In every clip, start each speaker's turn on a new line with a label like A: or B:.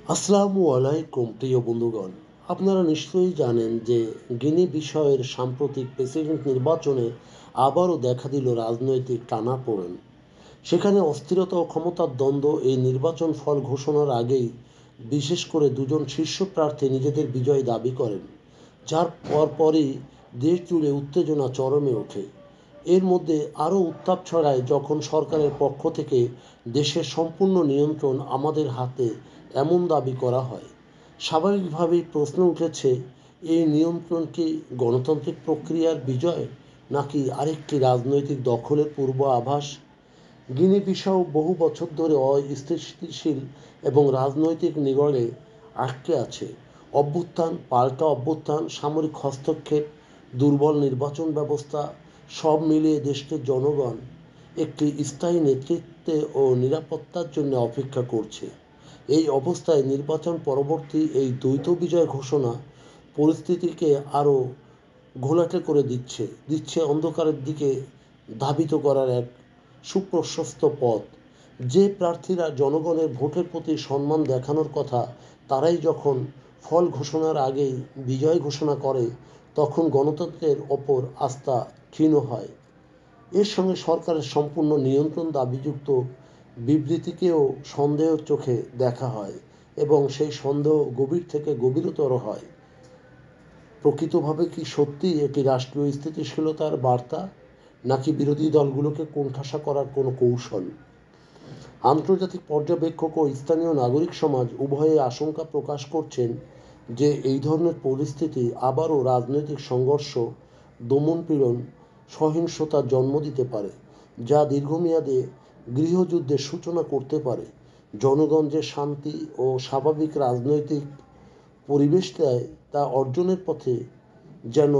A: আসসালামু আলাইকুম প্রিয় বন্ধুগণ। আপনারা নিশ্চয়ই জানেন যে গিনি বিষয়ের সাম্প্রতিক প্রেসিডেন্ট নির্বাচনে আবারও দেখা দিল রাজনৈতিক টানাপোড়েন। সেখানে অস্থিরতা ও ক্ষমতার দ্বন্দ্ব। এই নির্বাচন ফল ঘোষণার আগেই বিশেষ করে দুজন শীর্ষ প্রার্থী নিজেদের বিজয় দাবি করেন, যার পরপরই দেশ জুড়ে উত্তেজনা চরমে ওঠে। এর মধ্যে আরও উত্তাপ ছড়ায় যখন সরকারের পক্ষ থেকে দেশের সম্পূর্ণ নিয়ন্ত্রণ আমাদের হাতে এমন দাবি করা হয়। স্বাভাবিকভাবেই প্রশ্ন উঠেছে, এই নিয়ন্ত্রণ কি গণতান্ত্রিক প্রক্রিয়ার বিজয়, নাকি আরেকটি রাজনৈতিক দখলের পূর্ব আভাস? গিনি বিসাউ বহু বছর ধরে অস্থিতিশীল এবং রাজনৈতিক নিগড়ে আটকে আছে। অভ্যুত্থান, পাল্টা অভ্যুত্থান, সামরিক হস্তক্ষেপ, দুর্বল নির্বাচন ব্যবস্থা, সব মিলিয়ে দেশটির জনগণ একটি স্থায়ী নেতৃত্বে ও নিরাপত্তার জন্য অপেক্ষা করছে। এই অবস্থায় নির্বাচন পরবর্তী এই দ্বৈত বিজয় ঘোষণা পরিস্থিতিকে আরও ঘোলাটে করে দিচ্ছে অন্ধকারের দিকে ধাবিত করার এক সুপ্রশস্ত পথ। যে প্রার্থীরা জনগণের ভোটের প্রতি সম্মান দেখানোর কথা, তারাই যখন ফল ঘোষণার আগেই বিজয় ঘোষণা করে, তখন গণতন্ত্রের ওপর আস্থা ক্ষীণ হয়। এর সঙ্গে সরকারের সম্পূর্ণ নিয়ন্ত্রণ দাবিযুক্ত বিবৃতিকেও সন্দেহের চোখে দেখা হয়, এবং সেই সন্দেহ গভীর থেকে গভীরতর হয়। প্রকৃতভাবে কি সত্যিই এটি রাষ্ট্রীয় স্থিতিশীলতার বার্তা, নাকি বিরোধী দলগুলোকে কোণঠাসা করার কোনো কৌশল? আন্তর্জাতিক পর্যবেক্ষক ও স্থানীয় নাগরিক সমাজ উভয়ে আশঙ্কা প্রকাশ করছেন যে এই ধরনের পরিস্থিতি আবারও রাজনৈতিক সংঘর্ষ, দমনপীড়ন, সহিংসতার জন্ম দিতে পারে, যা দীর্ঘমেয়াদে গৃহযুদ্ধের সূচনা করতে পারে। জনগণ যে শান্তি ও স্বাভাবিক রাজনৈতিক পরিবেশ দেয়, তা অর্জনের পথে যেন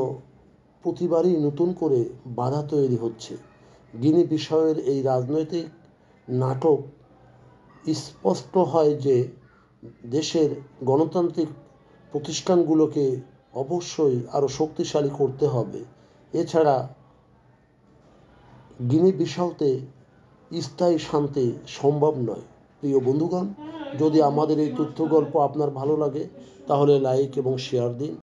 A: প্রতিবারই নতুন করে বাধা তৈরি হচ্ছে। গিনি বিষয়ের এই রাজনৈতিক নাটক স্পষ্ট হয় যে দেশের গণতান্ত্রিক প্রতিষ্ঠানগুলোকে অবশ্যই আরও শক্তিশালী করতে হবে। এছাড়া গিনি বিসাউতে স্থায়ী শান্তি সম্ভব নয়। প্রিয় বন্ধুগণ, যদি আমাদের এই তথ্য গল্প আপনার ভালো লাগে, তাহলে লাইক এবং শেয়ার দিন।